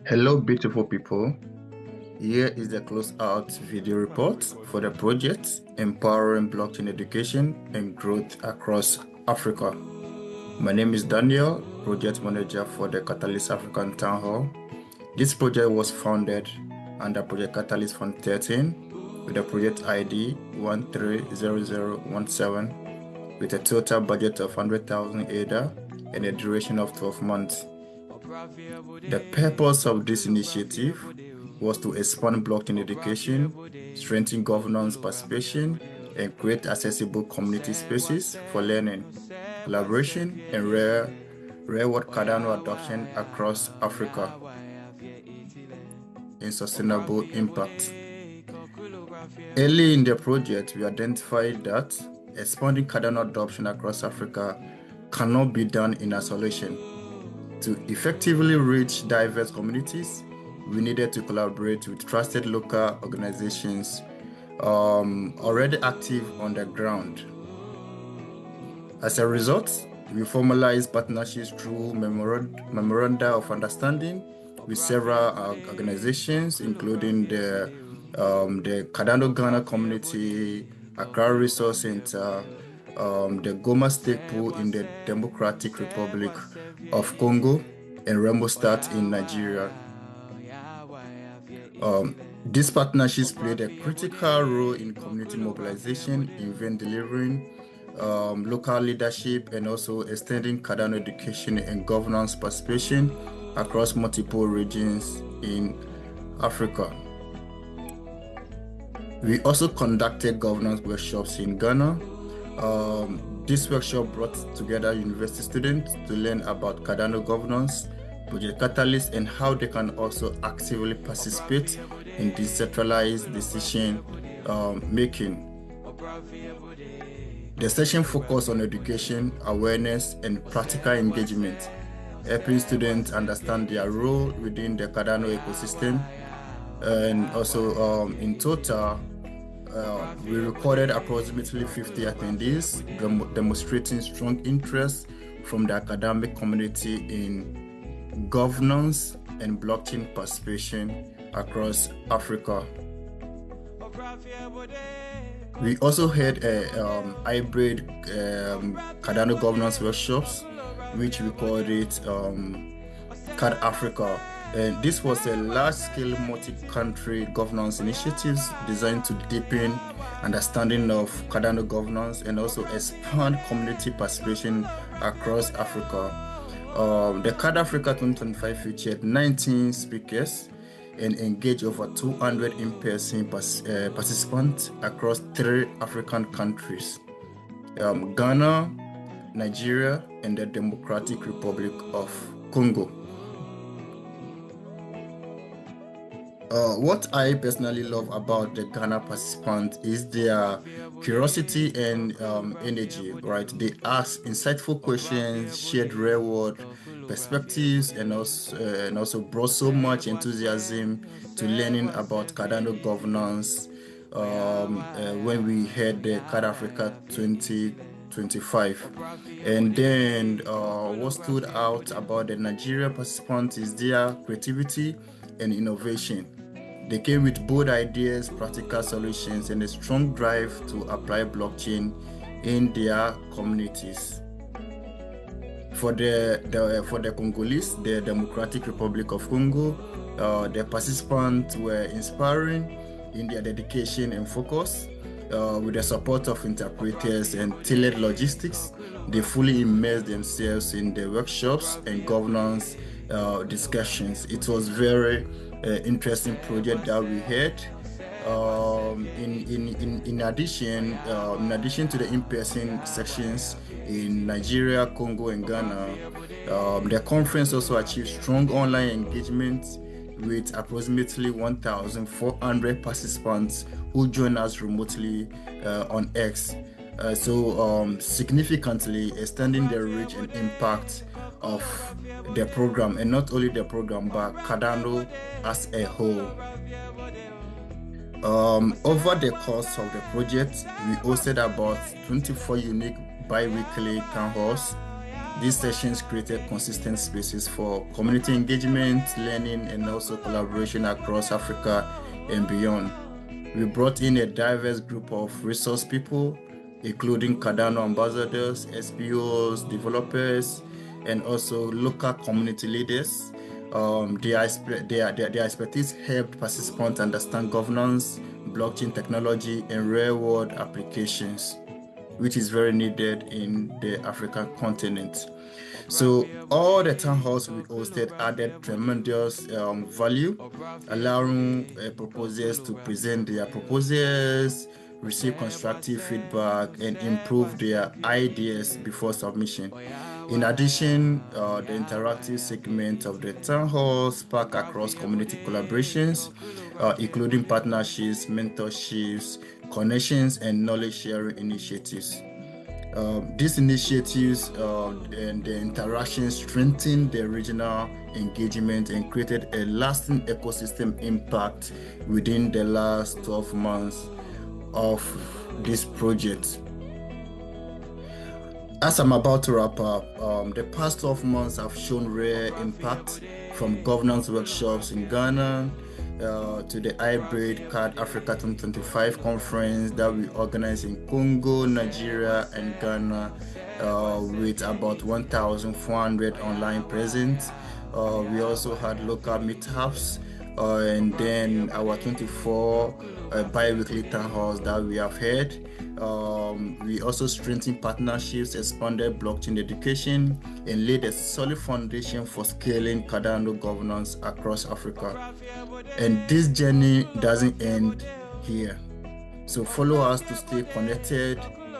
Hello, beautiful people. Here is the close-out video report for the project Empowering Blockchain Education and Growth Across Africa. My name is Daniel, Project Manager for the Catalyst African Town Hall. This project was founded under Project Catalyst Fund 13 with a project ID 130017 with a total budget of 100,000 ADA and a duration of 12 months. The purpose of this initiative was to expand blockchain education, strengthen governance participation, and create accessible community spaces for learning, collaboration, and real-world Cardano adoption across Africa in sustainable impact. Early in the project, we identified that expanding Cardano adoption across Africa cannot be done in isolation. To effectively reach diverse communities, we needed to collaborate with trusted local organizations already active on the ground. As a result, we formalized partnerships through memoranda of understanding with several organizations, including the Cardano Ghana Community, Accra Resource Center, the Goma State Pool in the Democratic Republic of Congo, and Rembostat in Nigeria. These partnerships played a critical role in community mobilization, event delivering, local leadership, and also extending Cardano education and governance participation across multiple regions in Africa. We also conducted governance workshops in Ghana. This workshop brought together university students to learn about Cardano governance, Project Catalyst, and how they can also actively participate in decentralized decision making. The session focused on education, awareness, and practical engagement, helping students understand their role within the Cardano ecosystem. And also, in total, we recorded approximately 50 attendees, demonstrating strong interest from the academic community in governance and blockchain participation across Africa. We also had a hybrid Cardano governance workshops, which we called it CardAfrica. And this was a large-scale multi-country governance initiatives designed to deepen understanding of Cardano governance and also expand community participation across Africa. The CardAfrica 2025 featured 19 speakers and engaged over 200 in-person participants across 3 African countries, Ghana, Nigeria, and the Democratic Republic of Congo. What I personally love about the Ghana participants is their curiosity and energy, right? They ask insightful questions, shared real-world perspectives, and also brought so much enthusiasm to learning about Cardano governance when we had the CardAfrica 2025. And then what stood out about the Nigeria participants is their creativity and innovation. They came with bold ideas, practical solutions, and a strong drive to apply blockchain in their communities. For the Congolese, the Democratic Republic of Congo, the participants were inspiring in their dedication and focus. With the support of interpreters and tailored logistics, they fully immersed themselves in the workshops and governance discussions. It was very interesting project that we had. In addition to the in-person sections in Nigeria, Congo, and Ghana, the conference also achieved strong online engagement with approximately 1,400 participants who joined us remotely on X. Significantly extending the reach and impact of the program, and not only the program, but Cardano as a whole. Over the course of the project, we hosted about 24 unique bi-weekly town halls These sessions created consistent spaces for community engagement, learning, and also collaboration across Africa and beyond. We brought in a diverse group of resource people, including Cardano ambassadors, SPOs, developers, and also local community leaders. Their expertise helped participants understand governance, blockchain technology, and real-world applications, which is very needed in the African continent. So all the town halls we hosted added tremendous value, allowing proposers to present their proposals, receive constructive feedback, and improve their ideas before submission. In addition, the interactive segment of the town hall spark across community collaborations, including partnerships, mentorships, connections, and knowledge sharing initiatives. These initiatives and the interactions strengthened the regional engagement and created a lasting ecosystem impact within the last 12 months of this project. As I'm about to wrap up, the past 12 months have shown rare impact from governance workshops in Ghana to the hybrid CardAfrica 2025 conference that we organized in Congo, Nigeria, and Ghana with about 1,400 online present. We also had local meetups and then our 24 bi-weekly town halls that we have had. We also strengthened partnerships, expanded blockchain education, and laid a solid foundation for scaling Cardano governance across Africa. And this journey doesn't end here. So follow us to stay connected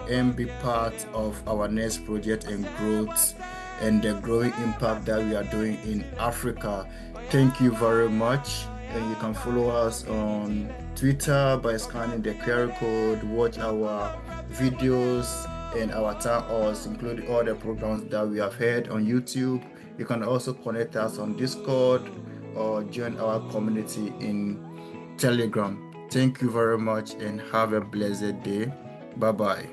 and be part of our next project and growth and the growing impact that we are doing in Africa. Thank you very much. And you can follow us on Twitter by scanning the QR code, watch our videos and our town halls, including all the programs that we have had on YouTube. You can also connect us on Discord or join our community in Telegram. Thank you very much and have a blessed day. Bye bye.